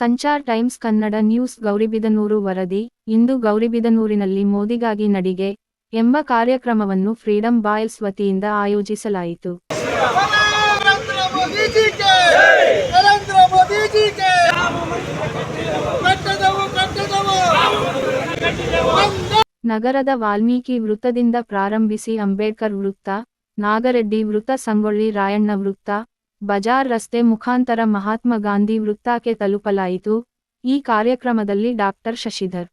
Sanchar times Kannada news Gauribidanur ವರದಿ. ಇಂದು ಗೌರಿಬಿದನೂರಿನಲ್ಲಿ ಮೋದಿಗಾಗಿ ನಡಿಗೆ ಎಂಬ ಕಾರ್ಯಕ್ರಮವನ್ನು ಫ್ರೀಡಂ ಬಾಯ್ಸ್ ವತಿಯಿಂದ ಆಯೋಜಿಸಲಾಯಿತು. ನಗರದ ವಾಲ್ಮೀಕಿ ವೃತ್ತದಿಂದ ಪ್ರಾರಂಭಿಸಿ ಅಂಬೇಡ್ಕರ್ ವೃತ್ತ, ನಾಗರೆಡ್ಡಿ ವೃತ್ತ, ಸಂಗೊಳ್ಳಿ ರಾಯಣ್ಣ ವೃತ್ತ, ಬಜಾರ್ ರಸ್ತೆ ಮುಖಾಂತರ ಮಹಾತ್ಮ ಗಾಂಧಿ ವೃತ್ತಕ್ಕೆ ತಲುಪಲಾಯಿತು. ಈ ಕಾರ್ಯಕ್ರಮದಲ್ಲಿ doctor Shashidhar,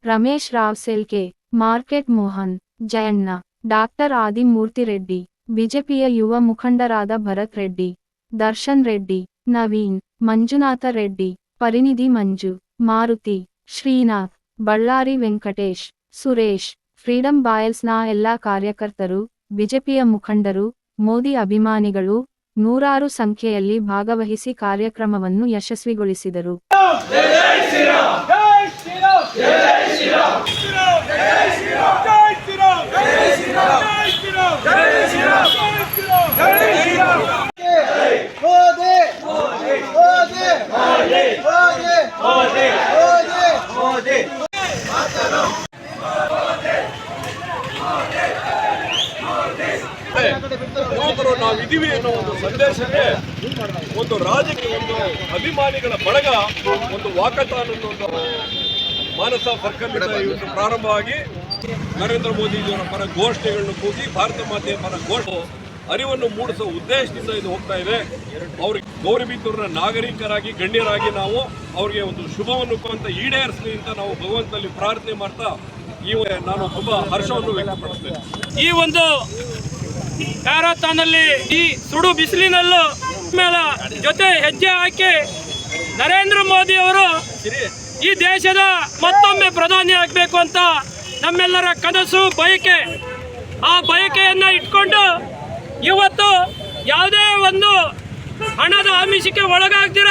Ramesh Rao Selke, market Mohan, Jayanna, doctor Adimurthy Reddy, ಬಿಜೆಪಿಯ ಯುವ ಮುಖಂಡರಾದ ಭರತ್ ರೆಡ್ಡಿ, ದರ್ಶನ್ ರೆಡ್ಡಿ, ನವೀನ್, ಮಂಜುನಾಥ ರೆಡ್ಡಿ, ಪರಿನಿಧಿ ಮಂಜು, ಮಾರುತಿ, ಶ್ರೀನಾಥ್, ಬಳ್ಳಾರಿ ವೆಂಕಟೇಶ್, ಸುರೇಶ್, ಫ್ರೀಡಂ ಬಾಯ್ಸ್ನ ಎಲ್ಲಾ ಕಾರ್ಯಕರ್ತರು, ಬಿಜೆಪಿಯ ಮುಖಂಡರು, ಮೋದಿ ಅಭಿಮಾನಿಗಳು ನೂರಾರು ಸಂಖ್ಯೆಯಲ್ಲಿ ಭಾಗವಹಿಸಿ ಕಾರ್ಯಕ್ರಮವನ್ನು ಯಶಸ್ವಿಗೊಳಿಸಿದರು. ಯುವಕರು ನಾವಿದ್ದೀವಿ ಅನ್ನೋ ಒಂದು ಸಂದೇಶಕ್ಕೆ ಒಂದು ರಾಜಕೀಯ ಒಂದು ಅಭಿಮಾನಿಗಳ ಬಳಗ ಒಂದು ವಾಕಥಾನ್ ಅನ್ನೋ ಒಂದು ಮಾನಸ ಸರ್ಕಲ್ನಿಂದ ಇವತ್ತು ಪ್ರಾರಂಭವಾಗಿ ನರೇಂದ್ರ ಮೋದಿಜಿಯವರ ಪರ ಘೋಷಣೆಗಳನ್ನು ಕೂಗಿ ಭಾರತ ಮಾತೆಯ ಪರ ಘೋಷಣೆ ಅರಿವನ್ನು ಮೂಡಿಸುವ ಉದ್ದೇಶದಿಂದ ಇದು ಹೋಗ್ತಾ ಇದೆ. ಅವ್ರಿಗೆ ಗೌರಿಬಿದನೂರಿನ ನಾಗರಿಕರಾಗಿ ಗಣ್ಯರಾಗಿ ನಾವು ಅವ್ರಿಗೆ ಒಂದು ಶುಭವನ್ನು ಅಂತ ಈಡೇರಿಸಲಿ ಅಂತ ನಾವು ಭಗವಂತನಲ್ಲಿ ಪ್ರಾರ್ಥನೆ ಮಾಡ್ತಾ ನಾನು ತುಂಬಾ ಹರ್ಷವನ್ನು ವ್ಯಕ್ತಪಡಿಸ್ತೇನೆ. ಈ ಒಂದು ಮ್ಯಾರಥಾನಲ್ಲಿ ಈ ಸುಡು ಬಿಸಿಲಿನಲ್ಲೂ ಮೇಲೆ ಜೊತೆ ಹೆಜ್ಜೆ ಹಾಕಿ ನರೇಂದ್ರ ಮೋದಿ ಅವರು ಈ ದೇಶದ ಮತ್ತೊಮ್ಮೆ ಪ್ರಧಾನಿ ಆಗಬೇಕು ಅಂತ ನಮ್ಮೆಲ್ಲರ ಕನಸು, ಬಯಕೆ. ಆ ಬಯಕೆಯನ್ನ ಇಟ್ಕೊಂಡು ಇವತ್ತು ಯಾವುದೇ ಒಂದು ಹಣದ ಆಮಿಷಕ್ಕೆ ಒಳಗಾಗ್ದಿರ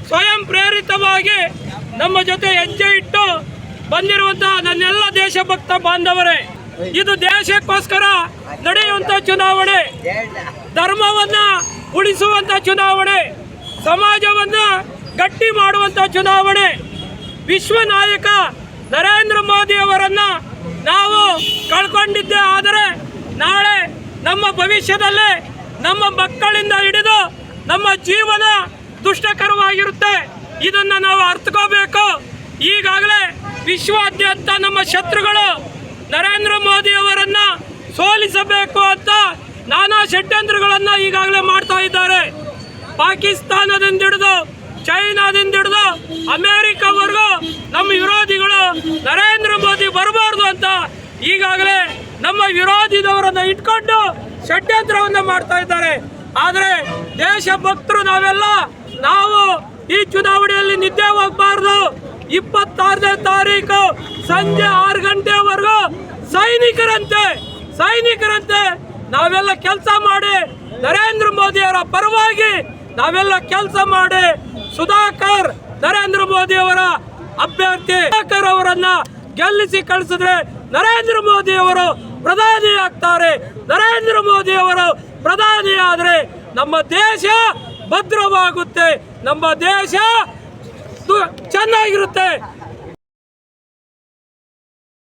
ಸ್ವಯಂ ಪ್ರೇರಿತವಾಗಿ ನಮ್ಮ ಜೊತೆ ಹೆಜ್ಜೆ ಇಟ್ಟು ಬಂದಿರುವಂತಹ ನನ್ನೆಲ್ಲ ದೇಶಭಕ್ತ ಬಾಂಧವರೇ, ಇದು ದೇಶಕ್ಕೋಸ್ಕರ ನಡೆಯುವಂತ ಚುನಾವಣೆ, ಧರ್ಮವನ್ನ ಉಳಿಸುವಂತ ಚುನಾವಣೆ, ಸಮಾಜವನ್ನ ಗಟ್ಟಿ ಮಾಡುವಂತ ಚುನಾವಣೆ. ವಿಶ್ವ ನಾಯಕ ನರೇಂದ್ರ ಮೋದಿ ಅವರನ್ನ ನಾವು ಕಳ್ಕೊಂಡಿದ್ದೇ ಆದರೆ ನಾಳೆ ನಮ್ಮ ಭವಿಷ್ಯದಲ್ಲೇ ನಮ್ಮ ಮಕ್ಕಳಿಂದ ಹಿಡಿದು ನಮ್ಮ ಜೀವನ ದುಷ್ಟಕರವಾಗಿರುತ್ತೆ. ಇದನ್ನ ನಾವು ಅರ್ಥಕೋಬೇಕು. ಈಗಾಗಲೇ ವಿಶ್ವಾದ್ಯಂತ ನಮ್ಮ ಶತ್ರುಗಳು ನರೇಂದ್ರ ಮೋದಿ ಅವರನ್ನ ಸೋಲಿಸಬೇಕು ಅಂತ ನಾನಾ ಷಡ್ಯಂತ್ರಗಳನ್ನ ಈಗಾಗಲೇ ಮಾಡ್ತಾ ಇದ್ದಾರೆ. ಪಾಕಿಸ್ತಾನದಿಂದ ಹಿಡಿದು ಚೈನಾದಿಂದ ಹಿಡಿದು ಅಮೆರಿಕವರೆಗೂ ನಮ್ಮ ವಿರೋಧಿಗಳು ನರೇಂದ್ರ ಮೋದಿ ಬರಬಾರ್ದು ಅಂತ ಈಗಾಗಲೇ ನಮ್ಮ ವಿರೋಧಿದವರನ್ನ ಇಟ್ಕೊಂಡು ಷಡ್ಯಂತ್ರವನ್ನ ಮಾಡ್ತಾ ಇದ್ದಾರೆ. ಆದರೆ ದೇಶಭಕ್ತರು ನಾವು ಈ ಚುನಾವಣೆಯಲ್ಲಿ ನಿದ್ದೆ ಹೋಗಬಾರ್ದು. 26ನೇ ತಾರೀಕು ಸಂಜೆ 6 ಗಂಟೆವರೆಗೂ ಸೈನಿಕರಂತೆ ನಾವೆಲ್ಲ ಕೆಲಸ ಮಾಡಿ ನರೇಂದ್ರ ಮೋದಿ ಅವರ ಪರವಾಗಿ ನಾವೆಲ್ಲ ಕೆಲಸ ಮಾಡಿ ಸುಧಾಕರ್ ನರೇಂದ್ರ ಮೋದಿ ಅವರ ಅಭ್ಯರ್ಥಿ ಸುಧಾಕರ್ ಅವರನ್ನ ಗೆಲ್ಲಿಸಿ ಕಳಿಸಿದ್ರೆ ನರೇಂದ್ರ ಮೋದಿ ಅವರು ಪ್ರಧಾನಿ ಆಗ್ತಾರೆ. ನರೇಂದ್ರ ಮೋದಿ ಅವರು ಪ್ರಧಾನಿ ಆದ್ರೆ ನಮ್ಮ ದೇಶ ಭದ್ರವಾಗುತ್ತೆ, ನಮ್ಮ ದೇಶ ಚೆನ್ನಾಗಿರುತ್ತೆ.